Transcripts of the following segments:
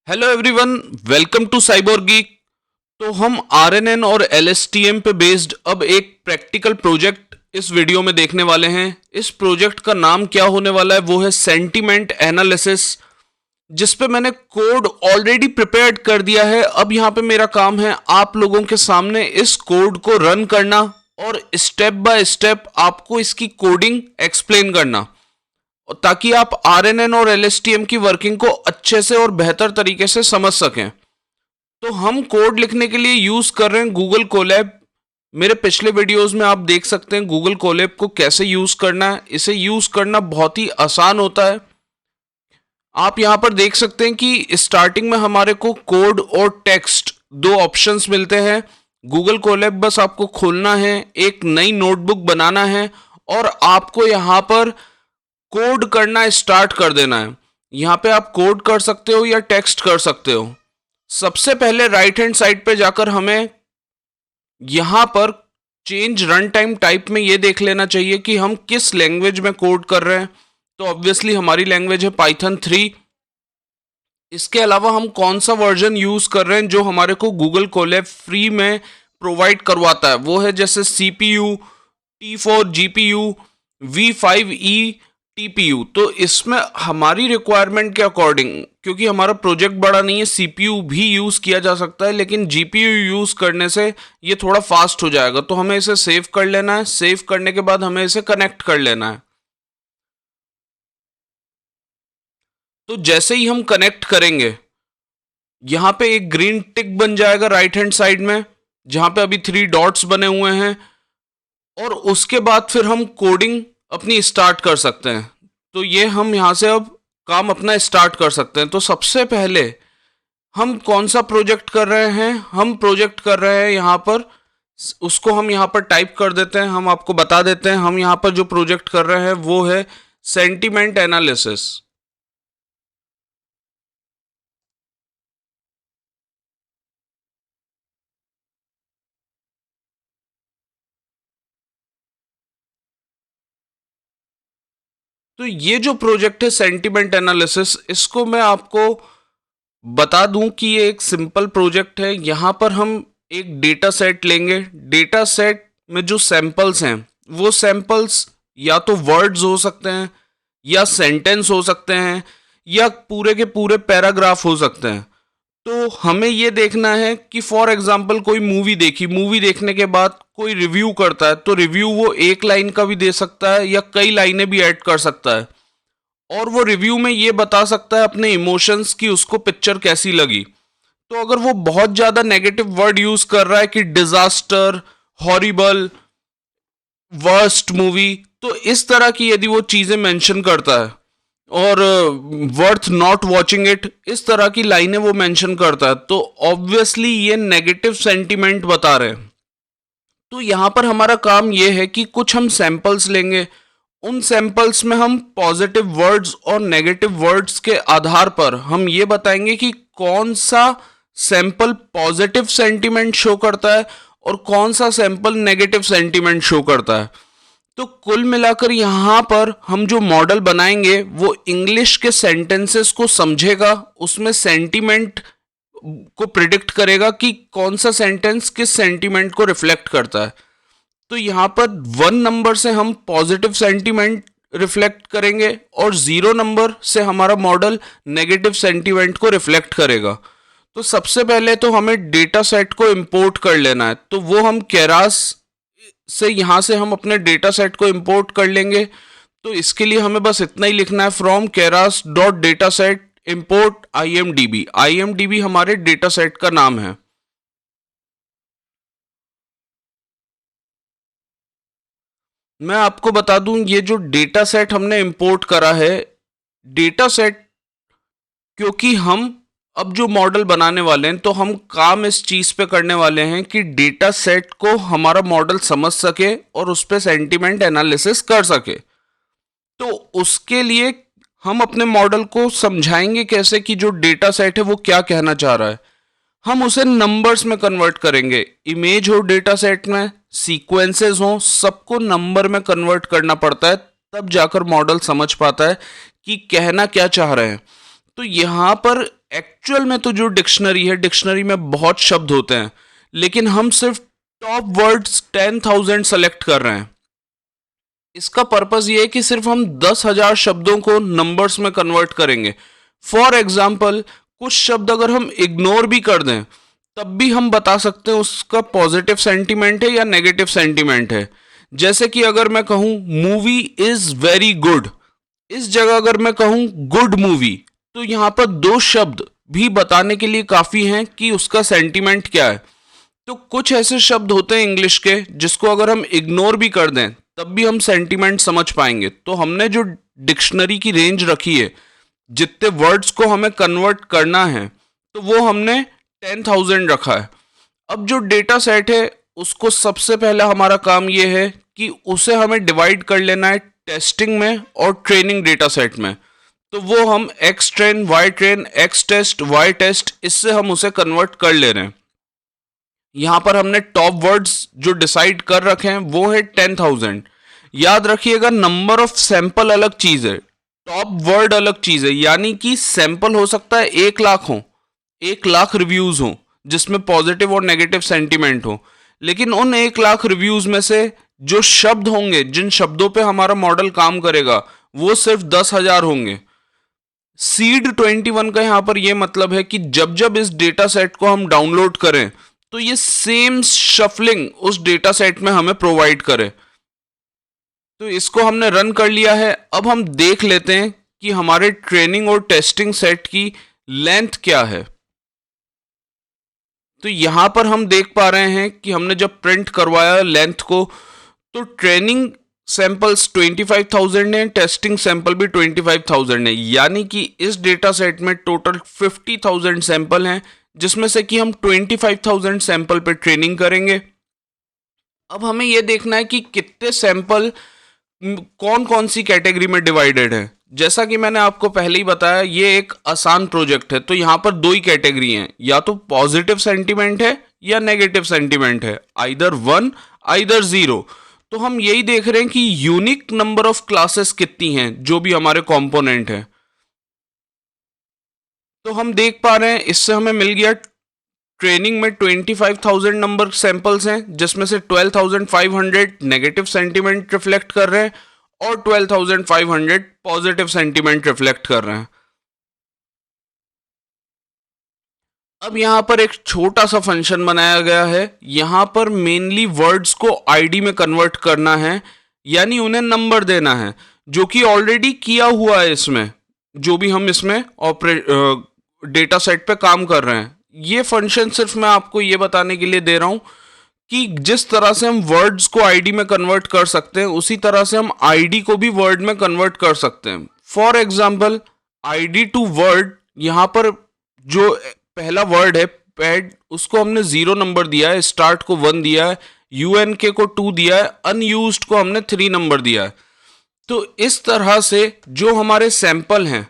Hello everyone, welcome to cyber geek. तो हम RNN और एलएसटीएम पे बेस्ड अब एक प्रैक्टिकल प्रोजेक्ट इस वीडियो में देखने वाले हैं। इस प्रोजेक्ट का नाम क्या होने वाला है वो है सेंटीमेंट एनालिसिस, जिस पे मैंने कोड ऑलरेडी प्रिपेयर्ड कर दिया है। अब यहाँ पे मेरा काम है आप लोगों के सामने इस कोड को रन करना और स्टेप बाय स्टेप आपको इसकी कोडिंग एक्सप्लेन करना, ताकि आप आरएनएन और एलएसटीएम की वर्किंग को अच्छे से और बेहतर तरीके से समझ सकें। तो हम कोड लिखने के लिए यूज कर रहे हैं गूगल कोलैब। मेरे पिछले वीडियोस में आप देख सकते हैं गूगल कोलैब को कैसे यूज करना है। इसे यूज करना बहुत ही आसान होता है। आप यहां पर देख सकते हैं कि स्टार्टिंग में हमारे को कोड और टेक्स्ट दो ऑप्शंस मिलते हैं। गूगल कोलैब बस आपको खोलना है, एक नई नोटबुक बनाना है और आपको यहां पर कोड करना स्टार्ट कर देना है। यहां पे आप कोड कर सकते हो या टेक्स्ट कर सकते हो। सबसे पहले राइट हैंड साइड पे जाकर हमें यहां पर चेंज रन टाइम टाइप में ये देख लेना चाहिए कि हम किस लैंग्वेज में कोड कर रहे हैं। तो ऑब्वियसली हमारी लैंग्वेज है पाइथन 3। इसके अलावा हम कौन सा वर्जन यूज कर रहे हैं जो हमारे को गूगल कोलैब फ्री में प्रोवाइड करवाता है, वो है जैसे CPU, T4 GPU, V5E TPU। तो इसमें हमारी रिक्वायरमेंट के अकॉर्डिंग, क्योंकि हमारा प्रोजेक्ट बड़ा नहीं है, CPU भी यूज किया जा सकता है, लेकिन GPU यूज करने से ये थोड़ा फास्ट हो जाएगा। तो हमें इसे सेव कर लेना है। सेव करने के बाद हमें इसे कनेक्ट कर लेना है। तो जैसे ही हम कनेक्ट करेंगे यहां पे एक ग्रीन टिक बन जाएगा राइट हैंड साइड में, जहां पे अभी 3 डॉट्स बने हुए हैं, और उसके बाद फिर हम कोडिंग अपनी स्टार्ट कर सकते हैं। तो ये हम यहां से अब काम अपना स्टार्ट कर सकते हैं। तो सबसे पहले हम कौन सा प्रोजेक्ट कर रहे हैं, हम प्रोजेक्ट कर रहे हैं यहां पर, उसको हम यहां पर टाइप कर देते हैं। हम आपको बता देते हैं हम यहां पर जो प्रोजेक्ट कर रहे हैं वो है सेंटीमेंट एनालिसिस। तो ये जो प्रोजेक्ट है सेंटीमेंट एनालिसिस, इसको मैं आपको बता दूं कि ये एक सिंपल प्रोजेक्ट है। यहां पर हम एक डेटा सेट लेंगे। डेटा सेट में जो सैंपल्स हैं वो सैंपल्स या तो वर्ड्स हो सकते हैं, या सेंटेंस हो सकते हैं, या पूरे के पूरे पैराग्राफ हो सकते हैं। तो हमें ये देखना है कि फॉर एग्जाम्पल कोई मूवी देखी, मूवी देखने के बाद कोई रिव्यू करता है, तो रिव्यू वो एक लाइन का भी दे सकता है या कई लाइनें भी ऐड कर सकता है, और वो रिव्यू में ये बता सकता है अपने इमोशंस की उसको पिक्चर कैसी लगी। तो अगर वो बहुत ज्यादा नेगेटिव वर्ड यूज कर रहा है कि डिजास्टर, हॉरिबल, वर्स्ट मूवी, तो इस तरह की यदि वो चीजें मेंशन करता है, और वर्थ नॉट वॉचिंग इट, इस तरह की लाइनें वो मेंशन करता है, तो ऑब्वियसली ये नेगेटिव सेंटीमेंट बता रहे हैं। तो यहां पर हमारा काम ये है कि कुछ हम सैंपल्स लेंगे। उन सैंपल्स में हम पॉजिटिव वर्ड्स और नेगेटिव वर्ड्स के आधार पर हम ये बताएंगे कि कौन सा सैंपल पॉजिटिव सेंटीमेंट शो करता है और कौन सा सैंपल नेगेटिव सेंटीमेंट शो करता है। तो कुल मिलाकर यहां पर हम जो मॉडल बनाएंगे वो इंग्लिश के सेंटेंसेस को समझेगा, उसमें सेंटीमेंट को प्रिडिक्ट करेगा कि कौन सा सेंटेंस किस सेंटीमेंट को रिफ्लेक्ट करता है। तो यहां पर 1 नंबर से हम पॉजिटिव सेंटीमेंट रिफ्लेक्ट करेंगे और 0 नंबर से हमारा मॉडल नेगेटिव सेंटीमेंट को रिफ्लेक्ट करेगा। तो सबसे पहले तो हमें डेटा सेट को इंपोर्ट कर लेना है। तो वो हम केरास से यहां से हम अपने डेटा सेट को इंपोर्ट कर लेंगे। तो इसके लिए हमें बस इतना ही लिखना है, from Keras dot data set import IMDb। IMDb हमारे डेटा सेट का नाम है। मैं आपको बता दूं ये जो डेटा सेट हमने इंपोर्ट करा है, डेटा सेट, क्योंकि हम अब जो मॉडल बनाने वाले हैं तो हम काम इस चीज पे करने वाले हैं कि डेटा सेट को हमारा मॉडल समझ सके और उस पर सेंटीमेंट एनालिसिस कर सके। तो उसके लिए हम अपने मॉडल को समझाएंगे कैसे कि जो डेटा सेट है वो क्या कहना चाह रहा है। हम उसे नंबर्स में कन्वर्ट करेंगे। इमेज हो डेटा सेट में, सीक्वेंसेस हो, सबको नंबर में कन्वर्ट करना पड़ता है, तब जाकर मॉडल समझ पाता है कि कहना क्या चाह रहे हैं। तो यहाँ पर एक्चुअल में तो जो डिक्शनरी है, डिक्शनरी में बहुत शब्द होते हैं, लेकिन हम सिर्फ टॉप वर्ड्स 10,000 सेलेक्ट कर रहे हैं। इसका पर्पस ये है कि सिर्फ हम 10,000 शब्दों को नंबर्स में कन्वर्ट करेंगे। फॉर एग्जाम्पल, कुछ शब्द अगर हम इग्नोर भी कर दें तब भी हम बता सकते हैं उसका पॉजिटिव सेंटीमेंट है या नेगेटिव सेंटीमेंट है। जैसे कि अगर मैं कहूं मूवी इज वेरी गुड, इस जगह अगर मैं कहूं गुड मूवी, तो यहां पर दो शब्द भी बताने के लिए काफी हैं कि उसका सेंटीमेंट क्या है। तो कुछ ऐसे शब्द होते हैं इंग्लिश के जिसको अगर हम इग्नोर भी कर दें तब भी हम सेंटीमेंट समझ पाएंगे। तो हमने जो डिक्शनरी की रेंज रखी है, जितने वर्ड्स को हमें कन्वर्ट करना है, तो वो हमने 10,000 रखा है। अब जो डेटा सेट है उसको सबसे पहला हमारा काम ये है कि उसे हमें डिवाइड कर लेना है टेस्टिंग में और ट्रेनिंग डेटा सेट में। तो वो हम x train, y train, x test, y test, इससे हम उसे कन्वर्ट कर ले रहे हैं। यहां पर हमने टॉप वर्ड्स जो डिसाइड कर रखे हैं वो है 10,000। याद रखिएगा, नंबर ऑफ सैंपल अलग चीज है, टॉप वर्ड अलग चीज है। यानी कि सैंपल हो सकता है 1,00,000 हो, 1,00,000 रिव्यूज हो जिसमें पॉजिटिव और नेगेटिव सेंटीमेंट हो, लेकिन उन 1,00,000 रिव्यूज में से जो शब्द होंगे, जिन शब्दों पे हमारा मॉडल काम करेगा, वो सिर्फ 10,000 होंगे। सीड 21 का यहां पर यह मतलब है कि जब जब इस डेटा सेट को हम डाउनलोड करें तो ये सेम शफलिंग उस डेटा सेट में हमें प्रोवाइड करे। तो इसको हमने रन कर लिया है। अब हम देख लेते हैं कि हमारे ट्रेनिंग और टेस्टिंग सेट की लेंथ क्या है। तो यहां पर हम देख पा रहे हैं कि हमने जब प्रिंट करवाया लेंथ को, तो ट्रेनिंग सैंपल्स 25,000 है, टेस्टिंग सैंपल भी 25,000 है। यानी कि इस डेटा सेट में टोटल 50,000 सैंपल हैं, जिसमें से कि हम 25,000 सैंपल पे ट्रेनिंग करेंगे। अब हमें यह देखना है कि कितने सैंपल कौन कौन सी कैटेगरी में डिवाइडेड है। जैसा कि मैंने आपको पहले ही बताया, ये एक आसान प्रोजेक्ट है, तो यहां पर दो ही कैटेगरी हैं, या तो पॉजिटिव सेंटीमेंट है या नेगेटिव सेंटीमेंट है, आइदर 1 आइदर 0। तो हम यही देख रहे हैं कि यूनिक नंबर ऑफ क्लासेस कितनी हैं जो भी हमारे कंपोनेंट है। तो हम देख पा रहे हैं इससे हमें मिल गया ट्रेनिंग में 25,000 नंबर सैंपल्स हैं, जिसमें से 12,500 नेगेटिव सेंटीमेंट रिफ्लेक्ट कर रहे हैं और 12,500 पॉजिटिव सेंटीमेंट रिफ्लेक्ट कर रहे हैं। अब यहां पर एक छोटा सा फंक्शन बनाया गया है। यहां पर मेनली वर्ड्स को आईडी में कन्वर्ट करना है, यानी उन्हें नंबर देना है, जो कि ऑलरेडी किया हुआ है इसमें, जो भी हम इसमें डेटा सेट पे काम कर रहे हैं। ये फंक्शन सिर्फ मैं आपको ये बताने के लिए दे रहा हूं कि जिस तरह से हम वर्ड्स को आईडी में कन्वर्ट कर सकते हैं, उसी तरह से हम आईडी को भी वर्ड में कन्वर्ट कर सकते हैं। For example, ID to word, यहां पर जो पहला वर्ड है पैड, उसको हमने 0 नंबर दिया है, स्टार्ट को 1 दिया है, यूएनके को 2 दिया है, अनयूज्ड को हमने 3 नंबर दिया है। तो इस तरह से जो हमारे सैंपल हैं,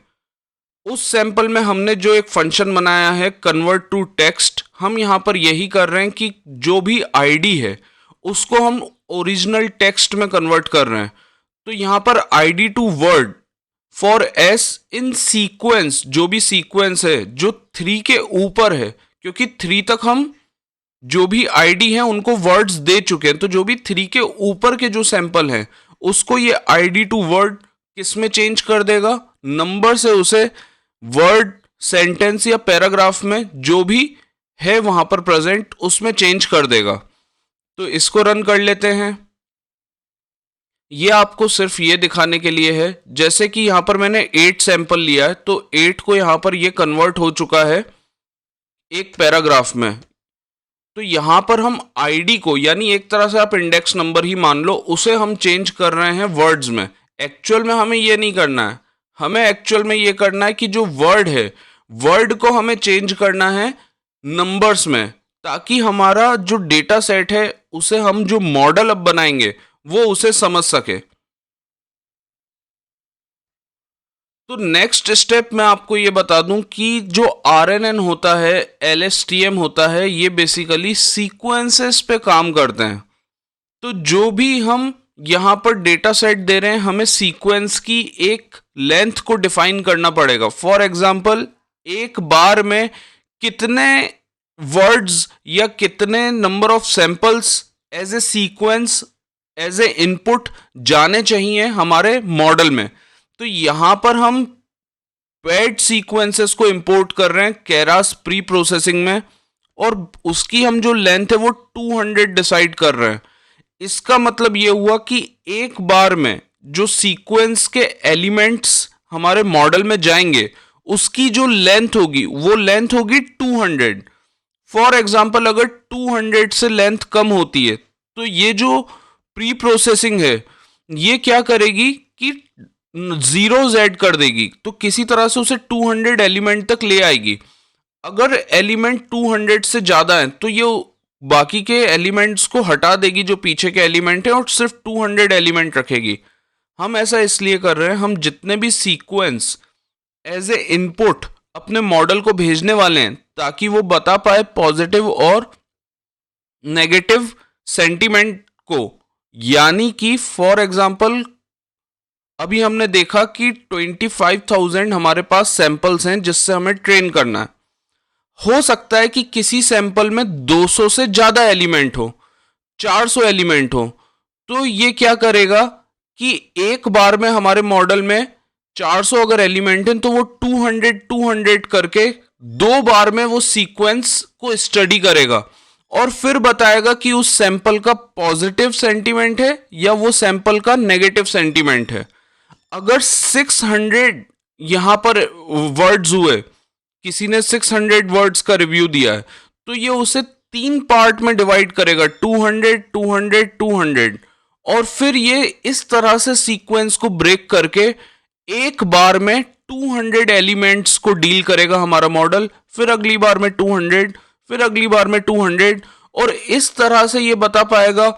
उस सैंपल में हमने जो एक फंक्शन बनाया है कन्वर्ट टू टेक्स्ट, हम यहां पर यही कर रहे हैं कि जो भी आईडी है उसको हम ओरिजिनल टेक्स्ट में कन्वर्ट कर रहे हैं। तो यहां पर ID to word for s in sequence, जो भी सीक्वेंस है जो 3 के ऊपर है, क्योंकि 3 तक हम जो भी आईडी हैं उनको वर्ड्स दे चुके हैं, तो जो भी 3 के ऊपर के जो सैंपल हैं उसको ये आईडी टू वर्ड किस में चेंज कर देगा, नंबर से उसे वर्ड, सेंटेंस या पैराग्राफ में जो भी है वहां पर प्रेजेंट उसमें चेंज कर देगा। तो इसको रन कर लेते हैं। ये आपको सिर्फ ये दिखाने के लिए है, जैसे कि यहां पर मैंने 8 सैंपल लिया है, तो 8 को यहां पर ये कन्वर्ट हो चुका है एक पैराग्राफ में। तो यहां पर हम आईडी को, यानी एक तरह से आप इंडेक्स नंबर ही मान लो, उसे हम चेंज कर रहे हैं वर्ड्स में। एक्चुअल में हमें ये नहीं करना है, हमें एक्चुअल में ये करना है कि जो वर्ड है, वर्ड को हमें चेंज करना है नंबर्स में, ताकि हमारा जो डेटा सेट है उसे हम जो मॉडल अब बनाएंगे वो उसे समझ सके। तो नेक्स्ट स्टेप मैं आपको ये बता दूं कि जो RNN होता है, LSTM होता है, ये बेसिकली सीक्वेंसेस पे काम करते हैं। तो जो भी हम यहां पर डेटा सेट दे रहे हैं, हमें सीक्वेंस की एक लेंथ को डिफाइन करना पड़ेगा। फॉर एग्जाम्पल, एक बार में कितने वर्ड्स या कितने number of samples as a sequence, as a input जाने चाहिए हमारे मॉडल में। तो यहां पर हम पेड सीक्वेंसेस को इंपोर्ट कर रहे हैं केरास प्री प्रोसेसिंग में, और उसकी हम जो लेंथ है वो 200 डिसाइड कर रहे हैं। इसका मतलब ये हुआ कि एक बार में जो सीक्वेंस के एलिमेंट्स हमारे मॉडल में जाएंगे उसकी जो लेंथ होगी वो लेंथ होगी 200। फॉर एग्जाम्पल अगर 200 से लेंथ कम होती है तो ये जो प्री प्रोसेसिंग है ये क्या करेगी कि जीरोज ऐड कर देगी, तो किसी तरह से उसे 200 एलिमेंट तक ले आएगी। अगर एलिमेंट 200 से ज्यादा है तो ये बाकी के एलिमेंट्स को हटा देगी जो पीछे के एलिमेंट है और सिर्फ 200 एलिमेंट रखेगी। हम ऐसा इसलिए कर रहे हैं, हम जितने भी सीक्वेंस एज ए इनपुट अपने मॉडल को भेजने वाले हैं ताकि वो बता पाए पॉजिटिव और नेगेटिव सेंटीमेंट को। यानी कि फॉर एग्जांपल अभी हमने देखा कि 25,000 हमारे पास सैंपल्स हैं जिससे हमें ट्रेन करना है। हो सकता है कि किसी सैंपल में 200 से ज्यादा एलिमेंट हो, 400 एलिमेंट हो, तो ये क्या करेगा कि एक बार में हमारे मॉडल में 400 अगर एलिमेंट हैं तो वो 200 करके दो बार में वो सीक्वेंस को स्टडी करेगा और फिर बताएगा कि उस सैंपल का पॉजिटिव सेंटीमेंट है या वो सैंपल का नेगेटिव सेंटीमेंट है। अगर 600 यहां पर वर्ड्स हुए, किसी ने 600 वर्ड्स का रिव्यू दिया है, तो ये उसे 3 पार्ट में डिवाइड करेगा, 200 200 200, और फिर ये इस तरह से सीक्वेंस को ब्रेक करके एक बार में 200 एलिमेंट्स को डील करेगा हमारा मॉडल, फिर अगली बार में 200, फिर अगली बार में 200, और इस तरह से ये बता पाएगा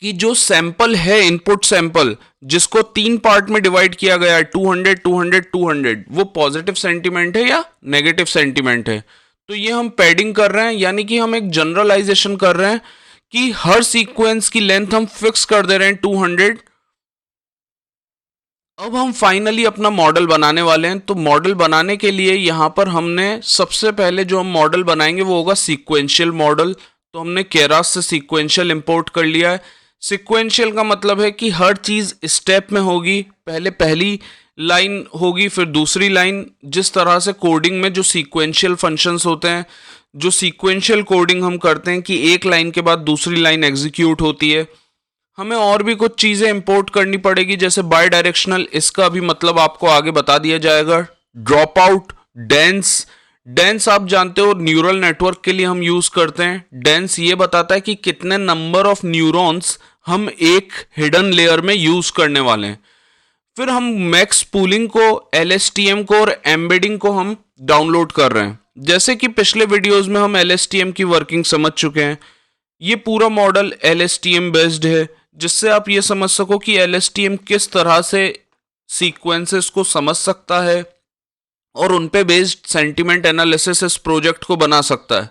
कि जो सैंपल है, इनपुट सैंपल जिसको 3 पार्ट में डिवाइड किया गया है, 200 200 200, वो पॉजिटिव सेंटीमेंट है या नेगेटिव सेंटीमेंट है। तो ये हम पैडिंग कर रहे हैं, यानी कि हम एक जनरलाइजेशन कर रहे हैं कि हर सीक्वेंस की लेंथ हम फिक्स कर दे रहे हैं 200। अब हम फाइनली अपना मॉडल बनाने वाले हैं। तो मॉडल बनाने के लिए यहां पर हमने सबसे पहले जो हम मॉडल बनाएंगे वो होगा सीक्वेंशियल मॉडल। तो हमने केरास से सीक्वेंशियल इंपोर्ट कर लिया है। सीक्वेंशियल का मतलब है कि हर चीज स्टेप में होगी, पहले पहली लाइन होगी फिर दूसरी लाइन। जिस तरह से कोडिंग में जो सीक्वेंशियल फंक्शंस होते हैं, जो सीक्वेंशियल कोडिंग हम करते हैं कि एक लाइन के बाद दूसरी लाइन एग्जीक्यूट होती है, हमें और भी कुछ चीजें इंपोर्ट करनी पड़ेगी जैसे बाई डायरेक्शनल। इसका भी मतलब आपको आगे बता दिया जाएगा। Drop out, dense. डेंस आप जानते हो न्यूरल नेटवर्क के लिए हम यूज करते हैं। डेंस ये बताता है कि कितने नंबर ऑफ न्यूरॉन्स हम एक हिडन लेयर में यूज करने वाले हैं। फिर हम मैक्स पूलिंग को, LSTM को और एम्बेडिंग को हम डाउनलोड कर रहे हैं। जैसे कि पिछले वीडियोस में हम LSTM की वर्किंग समझ चुके हैं। ये पूरा मॉडल LSTM बेस्ड है, जिससे आप ये समझ सको कि LSTM किस तरह से सीक्वेंसेस को समझ सकता है और उन पे बेस्ड सेंटीमेंट एनालिसिस इस प्रोजेक्ट को बना सकता है।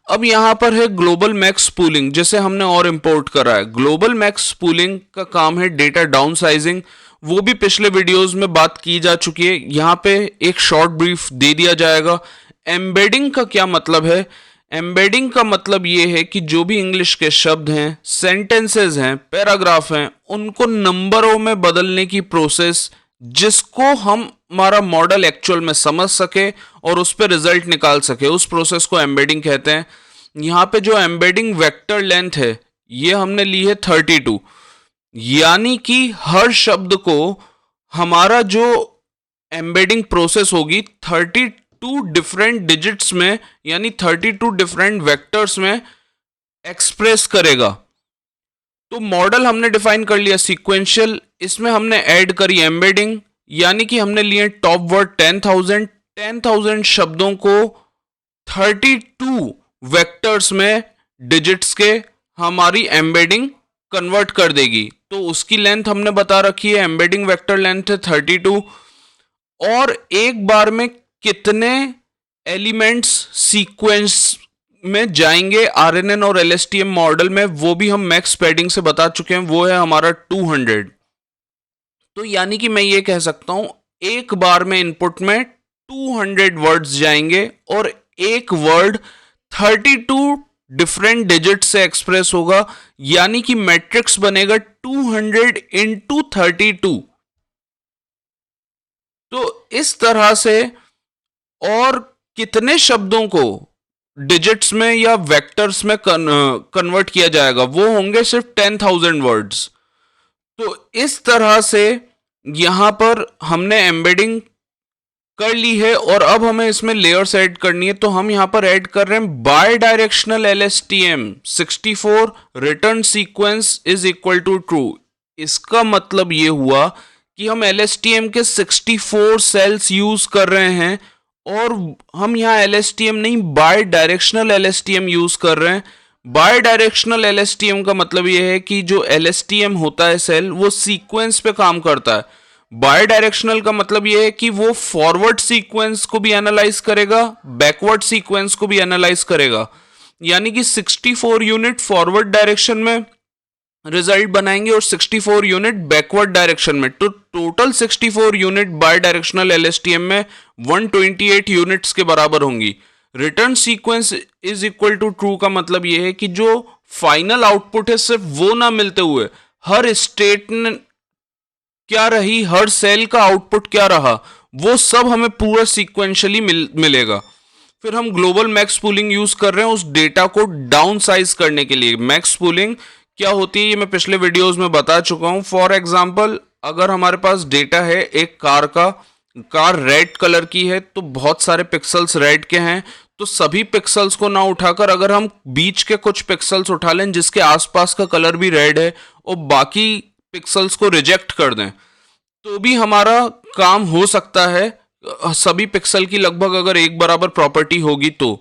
अब यहाँ पर है ग्लोबल मैक्स पूलिंग, जिसे हमने और इंपोर्ट करा है। ग्लोबल मैक्स पूलिंग का काम है डेटा डाउन साइजिंग। वो भी पिछले वीडियोस में बात की जा चुकी है, यहाँ पे एक शॉर्ट ब्रीफ दे दिया जाएगा। एम्बेडिंग का क्या मतलब है? एम्बेडिंग का मतलब ये है कि जो भी इंग्लिश के शब्द हैं, सेंटेंसेस हैं, पैराग्राफ हैं, उनको नंबरों में बदलने की प्रोसेस, जिसको हम हमारा मॉडल एक्चुअल में समझ सके और उस पर रिजल्ट निकाल सके, उस प्रोसेस को एम्बेडिंग कहते हैं। यहाँ पे जो एम्बेडिंग वेक्टर लेंथ है ये हमने ली है 32, यानी कि हर शब्द को हमारा जो एम्बेडिंग प्रोसेस होगी 32 डिफरेंट डिजिट्स में, यानी 32 डिफरेंट वेक्टर्स में एक्सप्रेस करेगा। तो मॉडल हमने डिफाइन कर लिया सीक्वेंशियल, इसमें हमने ऐड करी एम्बेडिंग, यानी कि हमने लिए टॉप वर्ड 10,000 शब्दों को 32 वेक्टर्स में डिजिट्स के हमारी एम्बेडिंग कन्वर्ट कर देगी। तो उसकी लेंथ हमने बता रखी है, एम्बेडिंग वेक्टर लेंथ है 32। और एक बार में कितने एलिमेंट्स सीक्वेंस में जाएंगे RNN और LSTM मॉडल में, वो भी हम मैक्स पैडिंग से बता चुके हैं, वो है हमारा 200। तो यानी कि मैं ये कह सकता हूं एक बार में इनपुट में 200 वर्ड्स जाएंगे और एक वर्ड 32 डिफरेंट डिजिट से एक्सप्रेस होगा, यानी कि मैट्रिक्स बनेगा 200 इंटू 32। तो इस तरह से और कितने शब्दों को डिजिट्स में या वेक्टर्स में कन्वर्ट किया जाएगा, वो होंगे सिर्फ 10,000 वर्ड्स। तो इस तरह से यहां पर हमने एम्बेडिंग कर ली है और अब हमें इसमें लेयर्स ऐड करनी है। तो हम यहां पर ऐड कर रहे हैं bidirectional LSTM 64 return sequence is equal to true. इसका मतलब ये हुआ कि हम LSTM के 64 सेल्स यूज कर रहे हैं और हम यहाँ LSTM नहीं बाय डायरेक्शनल LSTM यूज कर रहे हैं। बाय डायरेक्शनल LSTM का मतलब यह है कि जो LSTM होता है सेल, वो सीक्वेंस पे काम करता है। बाय डायरेक्शनल का मतलब यह है कि वो फॉरवर्ड सीक्वेंस को भी एनालाइज करेगा, बैकवर्ड सीक्वेंस को भी एनालाइज करेगा, यानी कि 64 यूनिट फॉरवर्ड डायरेक्शन में रिजल्ट बनाएंगे और 64 यूनिट बैकवर्ड डायरेक्शन में। तो total 64 unit bidirectional LSTM में 128 यूनिट्स के बराबर होंगी। Return sequence is equal to true का मतलब यह है कि जो फाइनल आउटपुट है सिर्फ वो ना मिलते हुए हर स्टेट क्या रही, हर सेल का आउटपुट क्या रहा, वो सब हमें पूरा सीक्वेंशियली मिलेगा। फिर हम ग्लोबल मैक्स पूलिंग यूज कर रहे हैं उस डेटा को डाउन साइज करने के लिए। मैक्स पूलिंग क्या होती है ये मैं पिछले वीडियोस में बता चुका हूं। फॉर एग्जांपल, अगर हमारे पास डेटा है एक कार का, कार रेड कलर की है तो बहुत सारे पिक्सल्स रेड के हैं, तो सभी पिक्सल्स को ना उठाकर अगर हम बीच के कुछ पिक्सल्स उठा लें जिसके आसपास का कलर भी रेड है और बाकी पिक्सल्स को रिजेक्ट कर दें, तो भी हमारा काम हो सकता है। सभी पिक्सल की लगभग अगर एक बराबर प्रॉपर्टी होगी तो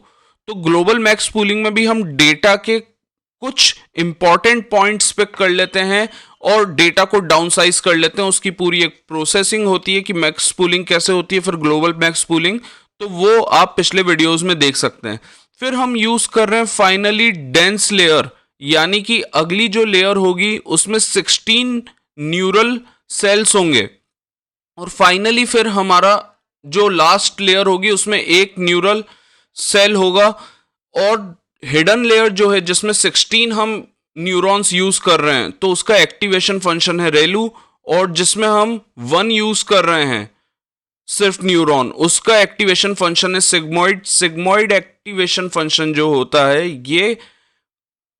ग्लोबल मैक्स पूलिंग में भी हम डेटा के कुछ इंपॉर्टेंट पॉइंट्स पिक कर लेते हैं और डेटा को डाउन साइज कर लेते हैं। उसकी पूरी एक प्रोसेसिंग होती है कि मैक्स पूलिंग कैसे होती है, फिर ग्लोबल मैक्स पूलिंग, तो वो आप पिछले वीडियोस में देख सकते हैं। फिर हम यूज कर रहे हैं फाइनली डेंस लेयर, यानी कि अगली जो लेयर होगी उसमें 16 न्यूरल सेल्स होंगे और फाइनली फिर हमारा जो लास्ट लेयर होगी उसमें एक न्यूरल सेल होगा और हिडन लेयर जो है जिसमें 16 हम न्यूरॉन्स यूज कर रहे हैं तो उसका एक्टिवेशन फंक्शन है रेलू, और जिसमें हम 1 यूज कर रहे हैं सिर्फ न्यूरॉन, उसका एक्टिवेशन फंक्शन है सिग्मॉइड। सिग्मॉइड एक्टिवेशन फंक्शन जो होता है ये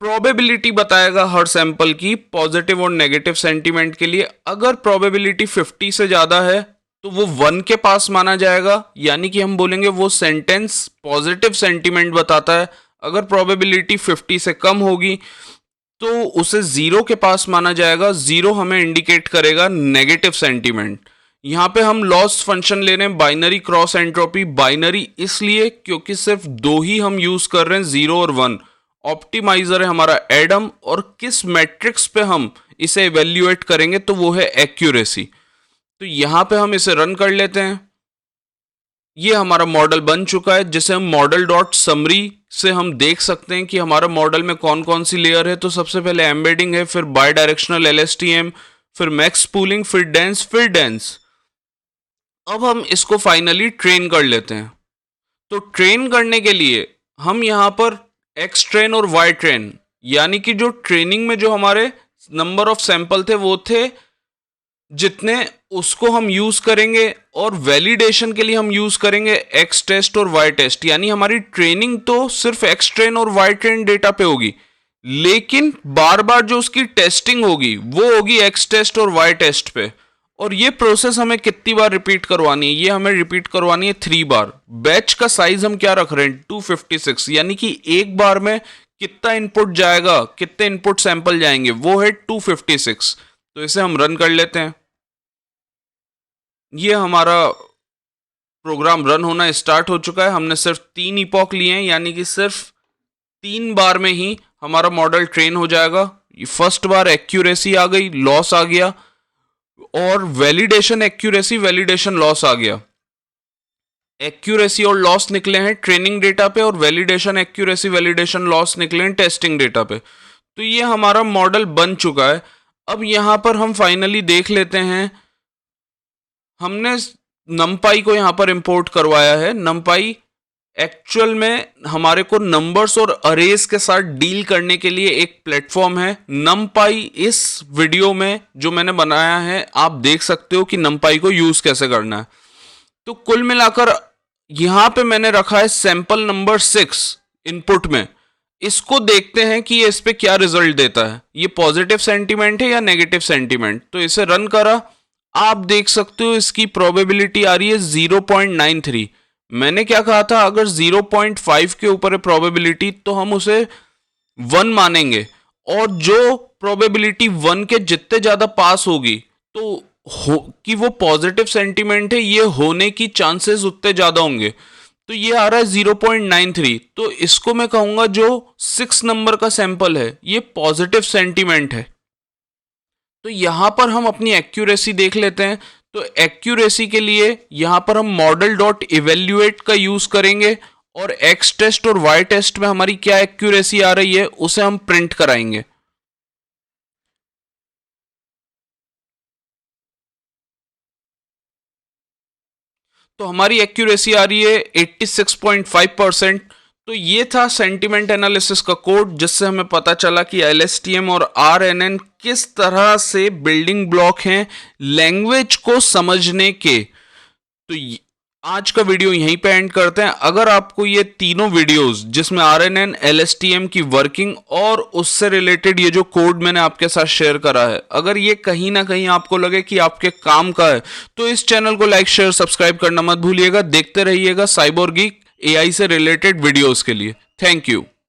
प्रोबेबिलिटी बताएगा हर सैंपल की पॉजिटिव और नेगेटिव सेंटीमेंट के लिए। अगर प्रोबेबिलिटी 50 से ज्यादा है तो वो 1 के पास माना जाएगा, यानी कि हम बोलेंगे वो सेंटेंस पॉजिटिव सेंटीमेंट बताता है। अगर प्रोबेबिलिटी 50 से कम होगी तो उसे 0 के पास माना जाएगा। 0 हमें इंडिकेट करेगा नेगेटिव सेंटीमेंट। यहां पे हम लॉस फंक्शन ले रहे हैं बाइनरी क्रॉस एंट्रोपी। बाइनरी इसलिए क्योंकि सिर्फ 2 ही हम यूज कर रहे हैं, 0 और 1। ऑप्टिमाइजर है हमारा एडम, और किस मैट्रिक्स पे हम इसे इवेल्युएट करेंगे तो वो है एक्यूरेसी। तो यहां पे हम इसे रन कर लेते हैं। ये हमारा मॉडल बन चुका है जिसे हम मॉडल डॉट समरी से हम देख सकते हैं कि हमारा मॉडल में कौन कौन सी लेयर है। तो सबसे पहले एम्बेडिंग है, फिर बाय डायरेक्शनल LSTM, फिर मैक्स पूलिंग, फिर डेंस, फिर डेंस। अब हम इसको फाइनली ट्रेन कर लेते हैं। तो ट्रेन करने के लिए हम यहां पर एक्स ट्रेन और वाई ट्रेन, यानी कि जो ट्रेनिंग में जो हमारे नंबर ऑफ सैंपल थे वो थे जितने, उसको हम यूज करेंगे, और वैलिडेशन के लिए हम यूज करेंगे एक्स टेस्ट और वाई टेस्ट। यानी हमारी ट्रेनिंग तो सिर्फ एक्स ट्रेन और वाई ट्रेन डेटा पे होगी, लेकिन बार बार जो उसकी टेस्टिंग होगी वो होगी एक्स टेस्ट और वाई टेस्ट पे। और ये प्रोसेस हमें कितनी बार रिपीट करवानी है? ये हमें रिपीट करवानी है 3 बार। बैच का साइज हम क्या रख रहे हैं? 256, यानी कि एक बार में कितना इनपुट जाएगा, कितने इनपुट सैंपल जाएंगे, वो है 256। तो इसे हम रन कर लेते हैं। ये हमारा प्रोग्राम रन होना स्टार्ट हो चुका है। हमने सिर्फ 3 इपॉक लिए हैं, यानी कि सिर्फ 3 बार में ही हमारा मॉडल ट्रेन हो जाएगा। फर्स्ट बार एक्यूरेसी आ गई, लॉस आ गया, और वैलिडेशन एक्यूरेसी, वैलिडेशन लॉस आ गया। एक्यूरेसी और लॉस निकले हैं ट्रेनिंग डेटा पे, और वैलिडेशन एक्यूरेसी वैलिडेशन लॉस निकले हैं टेस्टिंग डेटा पे। तो ये हमारा मॉडल बन चुका है। अब यहां पर हम फाइनली देख लेते हैं, हमने numpy को यहाँ पर इंपोर्ट करवाया है। numpy एक्चुअल में हमारे को नंबर्स और अरेज के साथ डील करने के लिए एक प्लेटफॉर्म है। numpy इस वीडियो में जो मैंने बनाया है आप देख सकते हो कि numpy को यूज कैसे करना है। तो कुल मिलाकर यहां पे मैंने रखा है सैंपल नंबर 6 इनपुट में। इसको देखते हैं कि ये इस पे क्या रिजल्ट देता है, ये पॉजिटिव सेंटीमेंट है या नेगेटिव सेंटीमेंट। तो इसे रन करा, आप देख सकते हो इसकी प्रोबेबिलिटी आ रही है 0.93। मैंने क्या कहा था, अगर 0.5 के ऊपर है प्रोबेबिलिटी तो हम उसे 1 मानेंगे, और जो प्रोबेबिलिटी 1 के जितने ज्यादा पास होगी तो कि वो पॉजिटिव सेंटीमेंट है ये होने की चांसेस उतने ज्यादा होंगे। तो ये आ रहा है 0.93, तो इसको मैं कहूंगा जो 6 नंबर का सैंपल है ये पॉजिटिव सेंटीमेंट है। तो यहां पर हम अपनी एक्यूरेसी देख लेते हैं। तो एक्यूरेसी के लिए यहां पर हम मॉडल डॉट इवेल्युएट का यूज करेंगे, और एक्स टेस्ट और वाई टेस्ट में हमारी क्या एक्यूरेसी आ रही है उसे हम प्रिंट कराएंगे। तो हमारी एक्यूरेसी आ रही है 86.5%। तो ये था सेंटिमेंट एनालिसिस का कोड, जिससे हमें पता चला कि एलएसटीएम और आरएनएन किस तरह से बिल्डिंग ब्लॉक हैं लैंग्वेज को समझने के। तो आज का वीडियो यहीं पे एंड करते हैं। अगर आपको ये तीनों वीडियोस जिसमें आरएनएन एलएसटीएम की वर्किंग और उससे रिलेटेड ये जो कोड मैंने आपके साथ शेयर करा है, अगर ये कहीं ना कहीं आपको लगे कि आपके काम का है तो इस चैनल को लाइक शेयर सब्सक्राइब करना मत भूलिएगा। देखते रहिएगा साइबोर गीक एआई से रिलेटेड वीडियोस के लिए। Thank you.